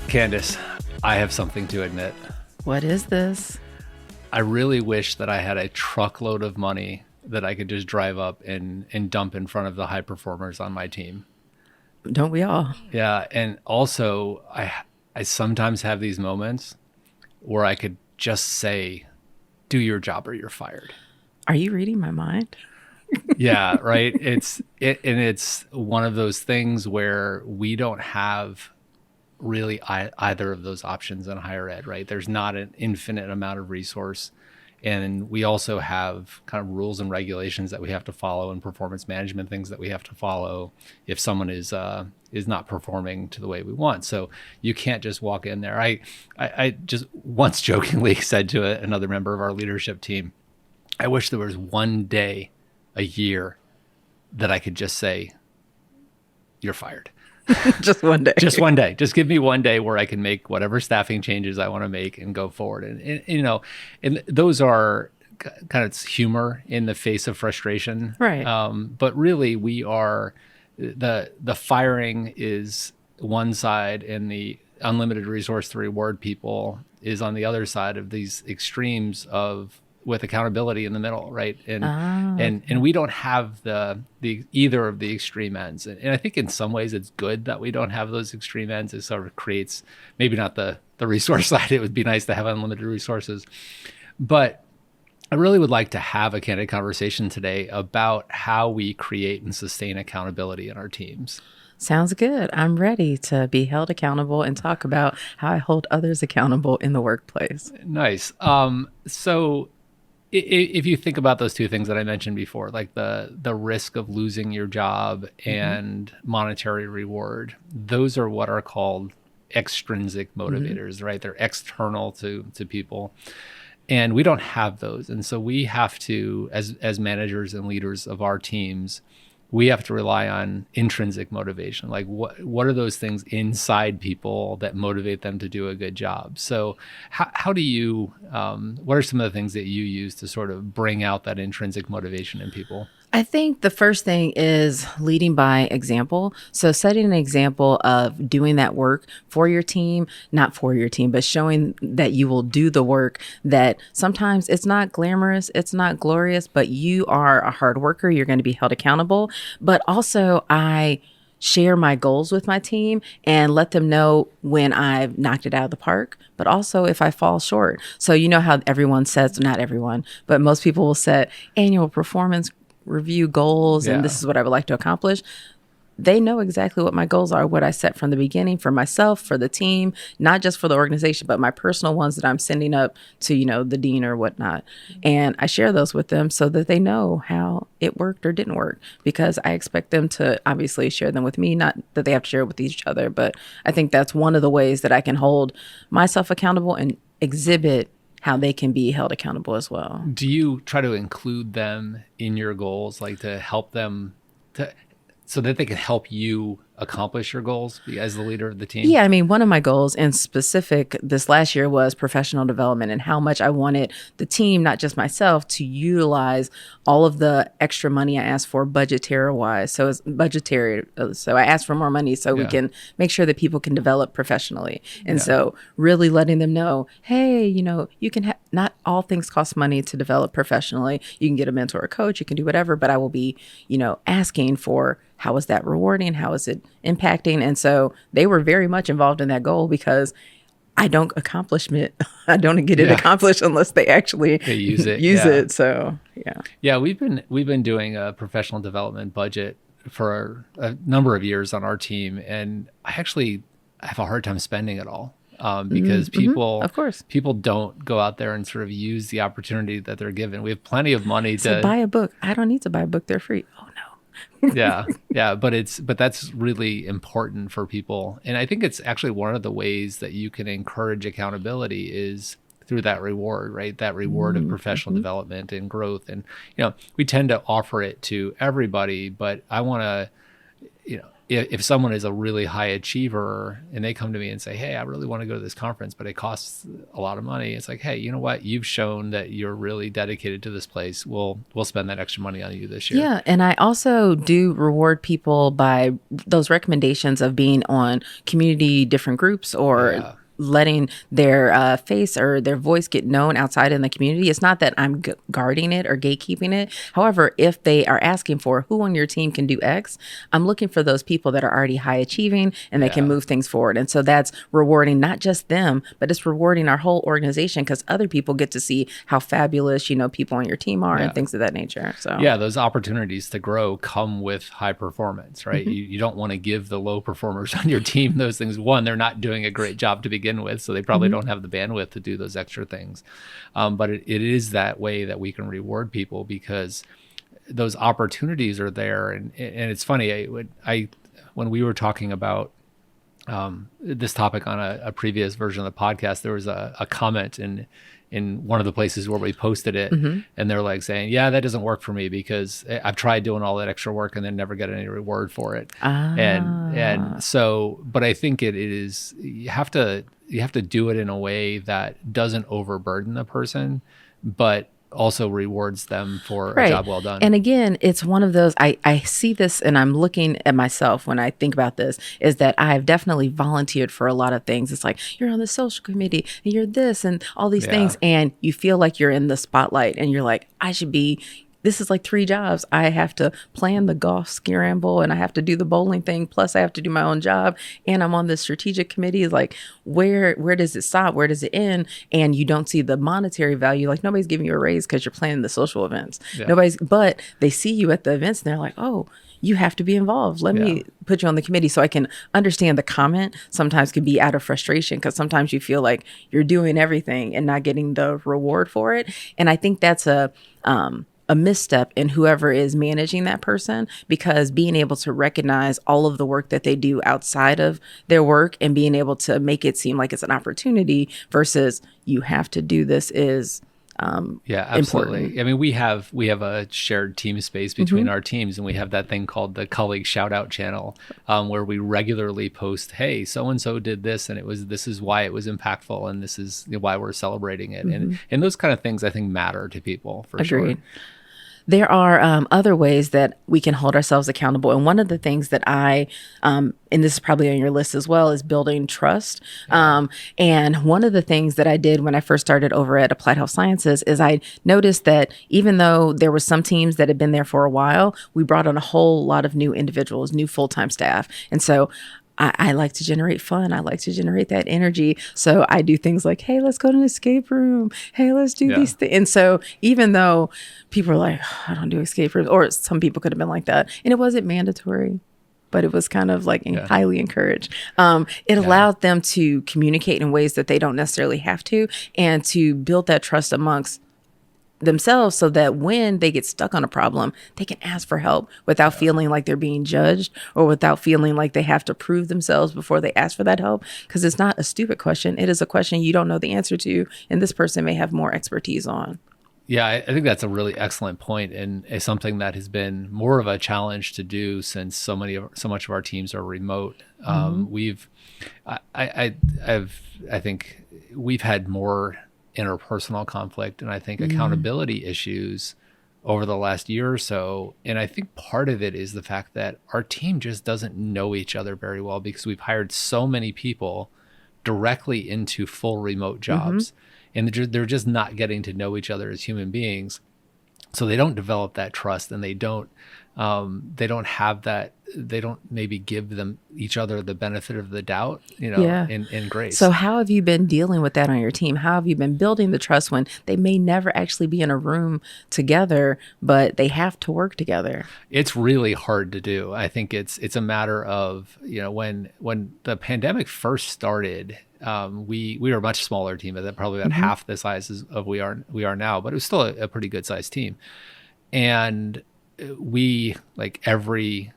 Candice, I have something to admit. What is this? I really wish that I had a truckload of money that I could just drive up and dump in front of the high performers on my team. Don't we all? Yeah. And also, I sometimes have these moments where I could just say, do your job or you're fired. Are you reading my mind? Yeah, right. It's one of those things where we don't have really either of those options in higher ed, right? There's not an infinite amount of resource. And we also have kind of rules and regulations that we have to follow and performance management things that we have to follow if someone is not performing to the way we want. So you can't just walk in there. I just once jokingly said to another member of our leadership team, I wish there was one day a year that I could just say, you're fired. Just one day. Just one day. Just give me one day where I can make whatever staffing changes I want to make and go forward. And those are kind of humor in the face of frustration. Right. But really we are, the firing is one side and the unlimited resource to reward people is on the other side of these extremes with accountability in the middle, right? And we don't have the either of the extreme ends. And I think in some ways it's good that we don't have those extreme ends. It sort of creates maybe not the resource side. It would be nice to have unlimited resources. But I really would like to have a candid conversation today about how we create and sustain accountability in our teams. Sounds good. I'm ready to be held accountable and talk about how I hold others accountable in the workplace. Nice. So if you think about those two things that I mentioned before, like the risk of losing your job and monetary reward, those are what are called extrinsic motivators, right? They're external to people. And we don't have those. And so we have to, as managers and leaders of our teams, we have to rely on intrinsic motivation. Like what are those things inside people that motivate them to do a good job? So how do you, what are some of the things that you use to sort of bring out that intrinsic motivation in people? I think the first thing is leading by example. So setting an example of doing that work for your team, not for your team, but showing that you will do the work that sometimes it's not glamorous, it's not glorious, but you are a hard worker. You're going to be held accountable. But also I share my goals with my team and let them know when I've knocked it out of the park, but also if I fall short. So you know how everyone says, not everyone, but most people will set annual performance review goals and this is what I would like to accomplish. They know exactly what my goals are, what I set from the beginning for myself, for the team, not just for the organization, but my personal ones that I'm sending up to, the dean or whatnot. And I share those with them so that they know how it worked or didn't work, because I expect them to obviously share them with me, not that they have to share it with each other. But I think that's one of the ways that I can hold myself accountable and exhibit how they can be held accountable as well. Do you try to include them in your goals, like to help them so that they can help you accomplish your goals as the leader of the team? Yeah, I mean, one of my goals in specific this last year was professional development and how much I wanted the team, not just myself, to utilize all of the extra money I asked for budgetary wise. So it's budgetary. So I asked for more money so we can make sure that people can develop professionally. And so really letting them know, hey, you can not all things cost money to develop professionally. You can get a mentor or coach, you can do whatever, but I will be, asking for how is that rewarding? How is it impacting? And so they were very much involved in that goal because I don't get it accomplished unless they actually use it. it. So, yeah. Yeah, we've been doing a professional development budget for a number of years on our team. And I actually have a hard time spending it all. Because people don't go out there and sort of use the opportunity that they're given. We have plenty of money to buy a book. I don't need to buy a book. They're free. Oh no. Yeah. But that's really important for people. And I think it's actually one of the ways that you can encourage accountability is through that reward, right? That reward of professional development and growth. And, we tend to offer it to everybody, but I want to, if someone is a really high achiever and they come to me and say, hey, I really want to go to this conference, but it costs a lot of money. It's like, hey, you know what? You've shown that you're really dedicated to this place. We'll spend that extra money on you this year. Yeah. And I also do reward people by those recommendations of being on community different groups or letting their face or their voice get known outside in the community. It's not that I'm guarding it or gatekeeping it. However, if they are asking for who on your team can do X, I'm looking for those people that are already high achieving and that can move things forward. And so that's rewarding not just them, but it's rewarding our whole organization because other people get to see how fabulous, people on your team are and things of that nature. So those opportunities to grow come with high performance, right? You don't want to give the low performers on your team those things. One, they're not doing a great job to begin with, so they probably don't have the bandwidth to do those extra things. But it is that way that we can reward people because those opportunities are there. And it's funny, when we were talking about this topic on a previous version of the podcast, there was a comment in one of the places where we posted it, and they're like saying, yeah, that doesn't work for me because I've tried doing all that extra work and then never get any reward for it. And so, but I think it is, you have to do it in a way that doesn't overburden the person, but also rewards them for a job well done. And again, it's one of those, I see this and I'm looking at myself when I think about this, is that I've definitely volunteered for a lot of things. It's like, you're on the social committee and you're this and all these things. And you feel like you're in the spotlight and you're like, this is like 3 jobs. I have to plan the golf scramble and I have to do the bowling thing. Plus I have to do my own job. And I'm on the strategic committee. Like, where does it stop? Where does it end? And you don't see the monetary value. Like, nobody's giving you a raise because you're planning the social events. But they see you at the events and they're like, oh, you have to be involved. Let me put you on the committee. So I can understand the comment sometimes could be out of frustration because sometimes you feel like you're doing everything and not getting the reward for it. And I think that's a misstep in whoever is managing that person, because being able to recognize all of the work that they do outside of their work and being able to make it seem like it's an opportunity versus you have to do this is absolutely important. I mean, we have a shared team space between our teams, and we have that thing called the colleague shout out channel, where we regularly post, hey, so and so did this and this is why it was impactful and this is why we're celebrating it. And those kind of things I think matter to people for sure. There are other ways that we can hold ourselves accountable. And one of the things that and this is probably on your list as well, is building trust. And one of the things that I did when I first started over at Applied Health Sciences is I noticed that even though there were some teams that had been there for a while, we brought on a whole lot of new individuals, new full-time staff. And so I like to generate fun. I like to generate that energy. So I do things like, hey, let's go to an escape room. Hey, let's do these things. And so even though people are like, oh, I don't do escape rooms, or some people could have been like that, and it wasn't mandatory, but it was kind of like highly encouraged. It allowed them to communicate in ways that they don't necessarily have to, and to build that trust amongst themselves so that when they get stuck on a problem, they can ask for help without feeling like they're being judged or without feeling like they have to prove themselves before they ask for that help. Because it's not a stupid question. It is a question you don't know the answer to, and this person may have more expertise on. Yeah, I think that's a really excellent point, and it's something that has been more of a challenge to do since so much of our teams are remote. I think we've had more interpersonal conflict and I think accountability issues over the last year or so. And I think part of it is the fact that our team just doesn't know each other very well because we've hired so many people directly into full remote jobs, and they're just not getting to know each other as human beings. So they don't develop that trust, and they don't have that. They don't maybe give each other the benefit of the doubt, in grace. So how have you been dealing with that on your team? How have you been building the trust when they may never actually be in a room together, but they have to work together? It's really hard to do. I think it's a matter of, when the pandemic first started, we were a much smaller team, probably about half the size of we are now, but it was still a pretty good sized team. And we, like, every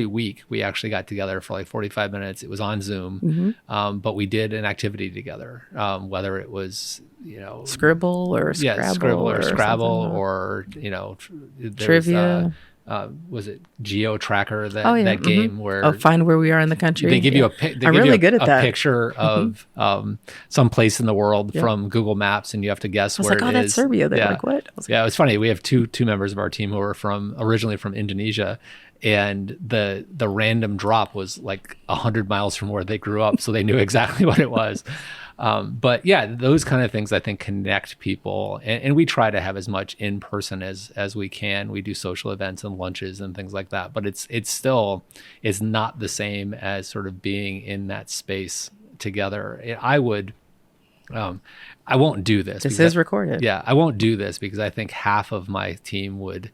week we actually got together for like 45 minutes. It was on Zoom, but we did an activity together, whether it was, Scribble or Scrabble, Scrabble or Scrabble, or, trivia. was it Geo Tracker, Oh yeah. that game where Find where we are in the country. they give you I'm really good at that. picture of some place in the world Yep. from Google Maps, and you have to guess I was where like, it oh, that's is. Serbia. They're Yeah. like, what? I was like, Yeah, it's funny. We have two members of our team who are originally from Indonesia, and the random drop was like 100 miles from where they grew up, so they knew exactly what it was. But yeah, those kind of things I think connect people, and we try to have as much in person as we can. We do social events and lunches and things like that, but it's still is not the same as sort of being in that space together. I won't do this. this is recorded. Yeah, I won't do this because I think half of my team would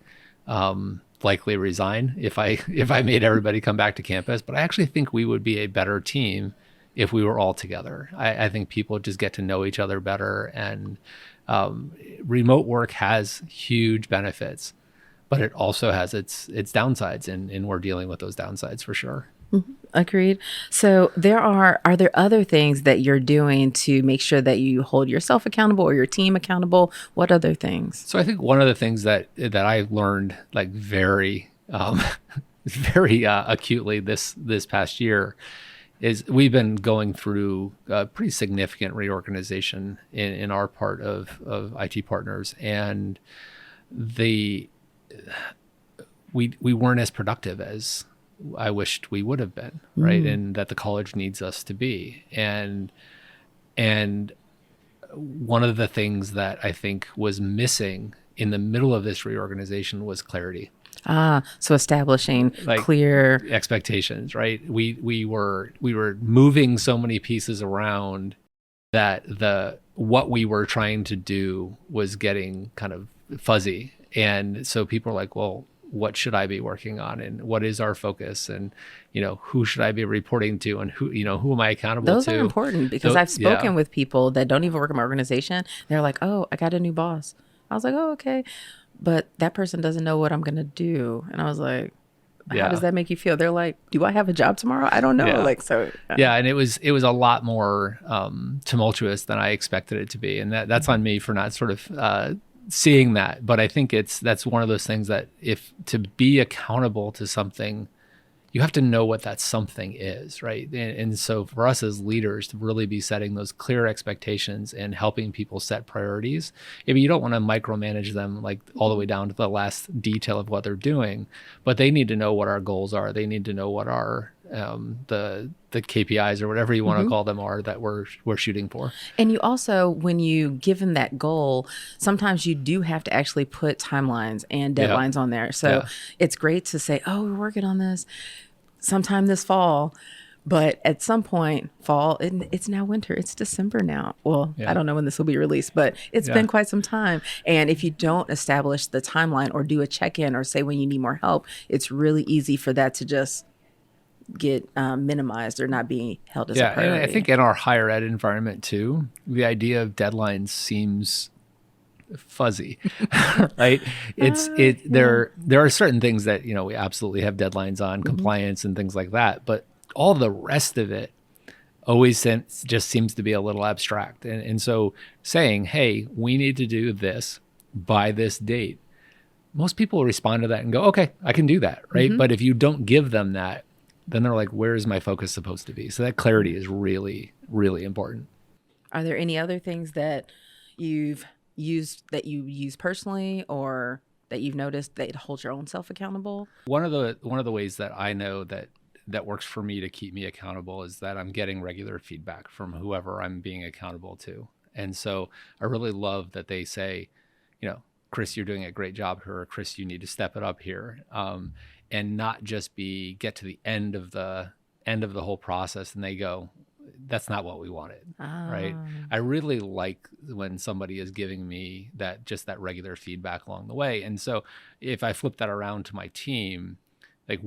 likely resign if I made everybody come back to campus. But I actually think we would be a better team if we were all together. I think people just get to know each other better, and remote work has huge benefits, but it also has its downsides, and we're dealing with those downsides for sure. Agreed. So are there other things that you're doing to make sure that you hold yourself accountable or your team accountable? What other things? So I think one of the things that I learned like very very acutely this past year is we've been going through a pretty significant reorganization in our part of IT Partners, and we weren't as productive as I wished we would have been, right? And that the college needs us to be. And one of the things that I think was missing in the middle of this reorganization was clarity. So establishing Like clear expectations, right? We were moving so many pieces around that what we were trying to do was getting kind of fuzzy. And so people are like, well, what should I be working on, and what is our focus, and who should I be reporting to, and who am I accountable to? Those are important because I've spoken with people that don't even work in my organization. They're like, oh, I got a new boss. I was like, oh, okay. But that person doesn't know what I'm going to do. And I was like, how does that make you feel? They're like, do I have a job tomorrow? I don't know. Yeah. Like, so. Yeah. And it was a lot more tumultuous than I expected it to be. And that's on me for not sort of seeing that. But I think that's one of those things that to be accountable to something, you have to know what that something is, right? And so for us as leaders to really be setting those clear expectations and helping people set priorities, you don't want to micromanage them like all the way down to the last detail of what they're doing, but they need to know what our goals are. They need to know what our the KPIs or whatever you want to call them are that we're shooting for. And you also, when you give them that goal, sometimes you do have to actually put timelines and deadlines on there. So it's great to say, oh, we're working on this sometime this fall. But at some point, fall, it's now winter. It's December now. Well, I don't know when this will be released, but it's been quite some time. And if you don't establish the timeline or do a check-in or say when you need more help, it's really easy for that to just get minimized or not being held as a priority. And I think in our higher ed environment too, the idea of deadlines seems fuzzy, right? There are certain things that we absolutely have deadlines on, compliance and things like that, but all the rest of it always just seems to be a little abstract. And so saying, hey, we need to do this by this date, most people respond to that and go, okay, I can do that, right? But if you don't give them that, then they're like, where is my focus supposed to be? So that clarity is really, really important. Are there any other things that you've used that you use personally or that you've noticed that hold your own self accountable? One of the ways that I know that works for me to keep me accountable is that I'm getting regular feedback from whoever I'm being accountable to. And so I really love that they say, Chris, you're doing a great job here, or Chris, you need to step it up here. And not just get to the end of the whole process and they go, that's not what we wanted, right? I really like when somebody is giving me that regular feedback along the way. And so if I flip that around to my team, like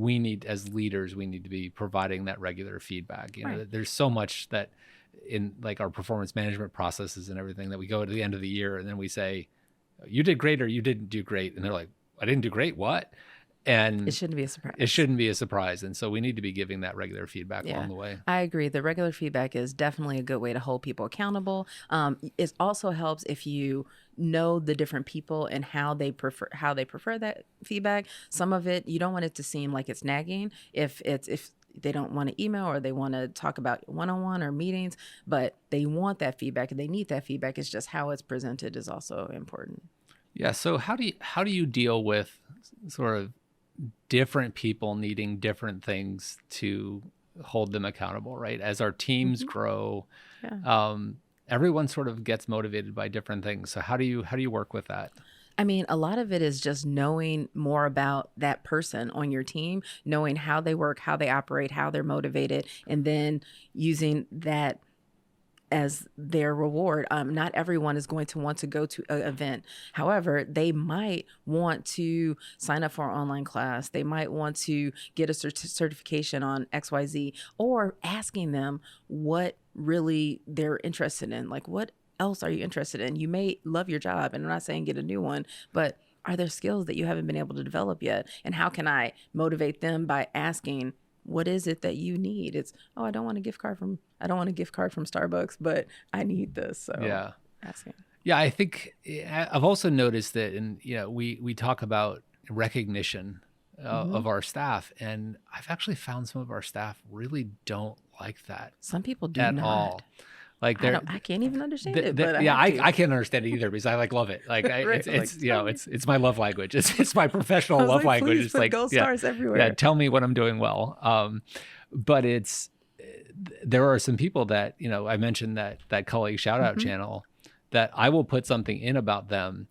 as leaders, we need to be providing that regular feedback. There's so much that in like our performance management processes and everything that we go to the end of the year and then we say, you did great or you didn't do great. And they're like, I didn't do great. What? And It shouldn't be a surprise. It shouldn't be a surprise. And so we need to be giving that regular feedback along the way. I agree. The regular feedback is definitely a good way to hold people accountable. It also helps if you know the different people and how they prefer that feedback. Some of it, you don't want it to seem like it's nagging if they don't want to email or they want to talk about one-on-one or meetings, but they want that feedback and they need that feedback. It's just how it's presented is also important. Yeah. So how do you deal with sort of different people needing different things to hold them accountable, right? As our teams grow, everyone sort of gets motivated by different things. So how do you work with that? I mean, a lot of it is just knowing more about that person on your team, knowing how they work, how they operate, how they're motivated, and then using that as their reward. Not everyone is going to want to go to an event. However, they might want to sign up for an online class. They might want to get a certification on XYZ, or asking them what really they're interested in. Like, what else are you interested in? You may love your job, and I'm not saying get a new one, but are there skills that you haven't been able to develop yet? And how can I motivate them by asking, what is it that you need? It's, I don't want a gift card from Starbucks, but I need this. So asking. Yeah, I think I've also noticed that, we talk about recognition of our staff, and I've actually found some of our staff really don't like that. Some people do at not. All. Like I can't even understand it. But I can't understand it either because I love it. Like it's my love language. It's my professional love language. Please it's put like gold stars everywhere. Yeah, tell me when I'm doing well. But there are some people that I mentioned that colleague shout out channel that I will put something in about them,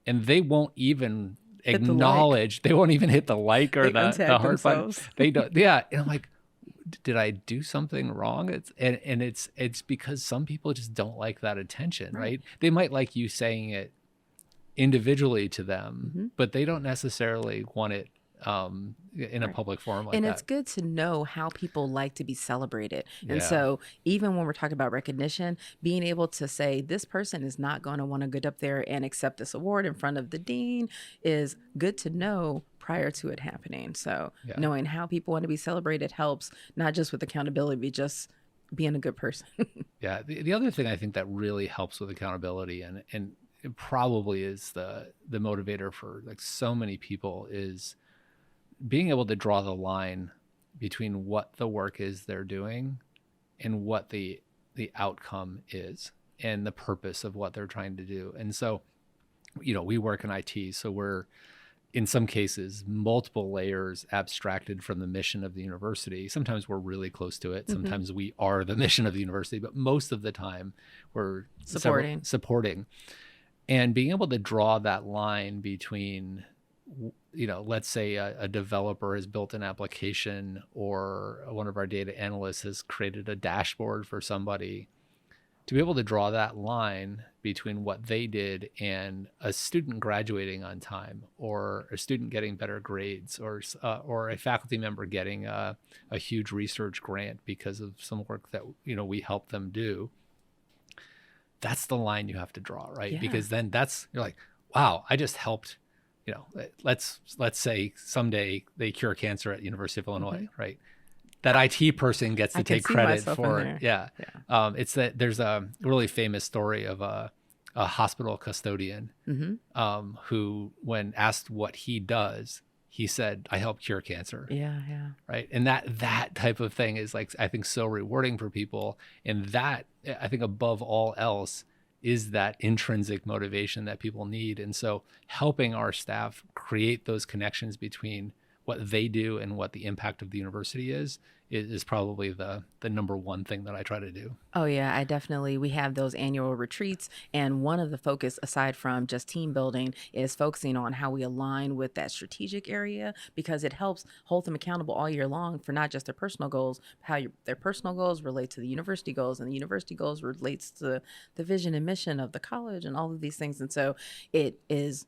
and they won't even acknowledge. They won't even hit the like or the heart button. They don't. Yeah, and I'm like, did I do something wrong? It's because some people just don't like that attention, right? They might like you saying it individually to them, but they don't necessarily want it in a public forum like that. And it's good to know how people like to be celebrated. And so even when we're talking about recognition, being able to say this person is not going to want to get up there and accept this award in front of the dean is good to know prior to it happening. So knowing how people want to be celebrated helps, not just with accountability, but just being a good person. The other thing I think that really helps with accountability and it probably is the motivator for like so many people is being able to draw the line between what the work is they're doing and what the outcome is and the purpose of what they're trying to do. And so, we work in IT, so we're in some cases multiple layers abstracted from the mission of the university. Sometimes we're really close to it. Sometimes we are the mission of the university, but most of the time we're supporting. And being able to draw that line between, let's say a developer has built an application or one of our data analysts has created a dashboard for somebody, to be able to draw that line between what they did and a student graduating on time or a student getting better grades or a faculty member getting a huge research grant because of some work that, we helped them do. That's the line you have to draw, right? Yeah. Because then you're like, wow, I just helped, let's say someday they cure cancer at the University of Illinois, right? That IT person gets to take credit for it. Yeah. It's that there's a really famous story of a hospital custodian who, when asked what he does, he said, I help cure cancer. Yeah. Right. And that type of thing is like, I think so rewarding for people. And that, I think above all else, is that intrinsic motivation that people need. And so helping our staff create those connections between what they do and what the impact of the university is probably the number one thing that I try to do. Oh yeah, we have those annual retreats, and one of the focus, aside from just team building, is focusing on how we align with that strategic area, because it helps hold them accountable all year long for not just their personal goals, how their personal goals relate to the university goals, and the university goals relates to the vision and mission of the college and all of these things. And so it is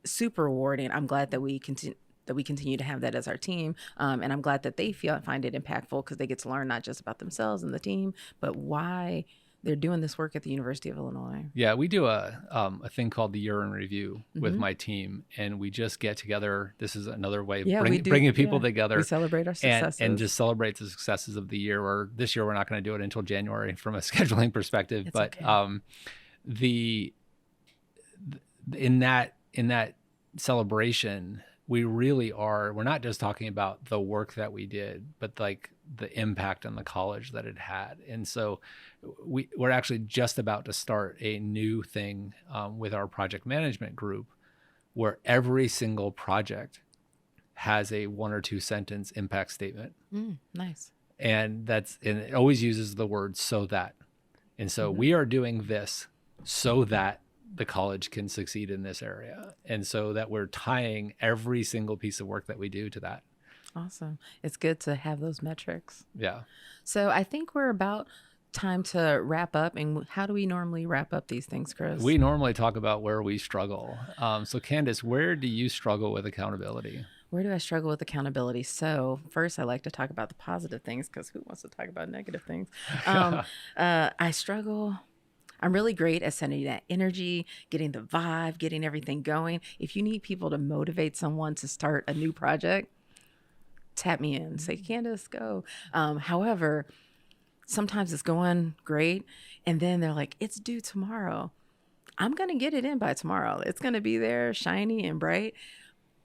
super rewarding. I'm glad that we continue to have that as our team. And I'm glad that they find it impactful because they get to learn not just about themselves and the team, but why they're doing this work at the University of Illinois. Yeah, we do a thing called the Year in Review with my team, and we just get together. This is another way of bringing people together. We celebrate our successes. And just celebrate the successes of the year. Or this year, we're not going to do it until January from a scheduling perspective. It's but okay. In that celebration, we're not just talking about the work that we did, but like the impact on the college that it had. And so we're actually just about to start a new thing with our project management group, where every single project has a 1 or 2 sentence impact statement. Nice. And it always uses the word "so that." And so we are doing this so that the college can succeed in this area. And so that we're tying every single piece of work that we do to that. Awesome. It's good to have those metrics. Yeah. So I think we're about time to wrap up. And how do we normally wrap up these things, Chris? We normally talk about where we struggle. So Candice, where do you struggle with accountability? Where do I struggle with accountability? So first, I like to talk about the positive things, because who wants to talk about negative things? I struggle. I'm really great at sending that energy, getting the vibe, getting everything going. If you need people to motivate someone to start a new project, tap me in. Say, Candice, go. However, sometimes it's going great, and then they're like, it's due tomorrow. I'm going to get it in by tomorrow. It's going to be there, shiny and bright.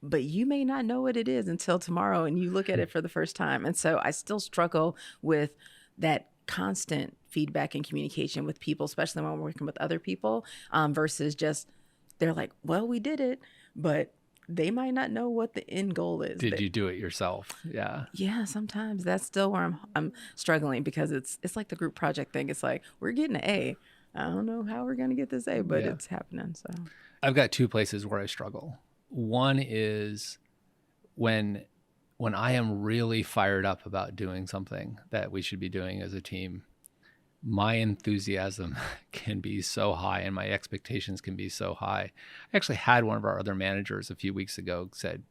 But you may not know what it is until tomorrow, and you look at it for the first time. And so I still struggle with that constant feedback and communication with people, especially when we're working with other people, versus just, they're like, well, we did it, but they might not know what the end goal is. Did you do it yourself? Yeah. Yeah, sometimes that's still where I'm struggling, because it's like the group project thing. It's like, we're getting an A. I don't know how we're going to get this A, but it's happening. So I've got 2 places where I struggle. One is when I am really fired up about doing something that we should be doing as a team, my enthusiasm can be so high and my expectations can be so high. I actually had one of our other managers a few weeks ago said,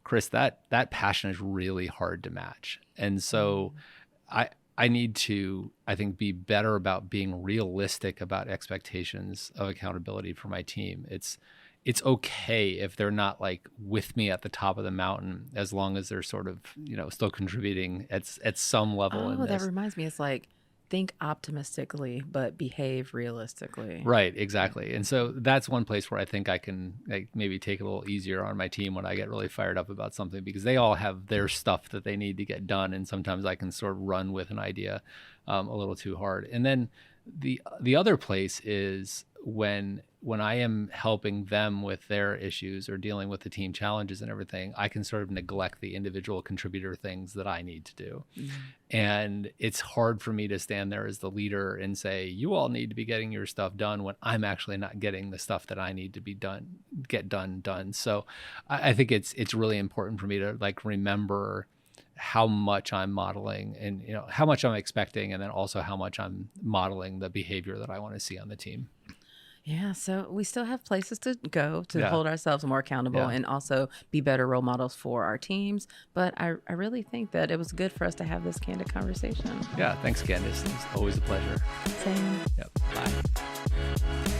Chris, that passion is really hard to match. And so I need to, I think, be better about being realistic about expectations of accountability for my team. It's okay if they're not like with me at the top of the mountain, as long as they're sort of, still contributing at some level. Oh, that reminds me. It's like, think optimistically, but behave realistically. Right, exactly. And so that's one place where I think I can maybe take it a little easier on my team when I get really fired up about something, because they all have their stuff that they need to get done. And sometimes I can sort of run with an idea a little too hard. And then the other place is when I am helping them with their issues or dealing with the team challenges and everything, I can sort of neglect the individual contributor things that I need to do. And it's hard for me to stand there as the leader and say, you all need to be getting your stuff done, when I'm actually not getting the stuff that I need to be get done. So I think it's really important for me to remember how much I'm modeling and how much I'm expecting, and then also how much I'm modeling the behavior that I want to see on the team. Yeah, so we still have places to go to hold ourselves more accountable and also be better role models for our teams. But I really think that it was good for us to have this candid conversation. Yeah, thanks, Candice. It's always a pleasure. Same. Yep. Bye.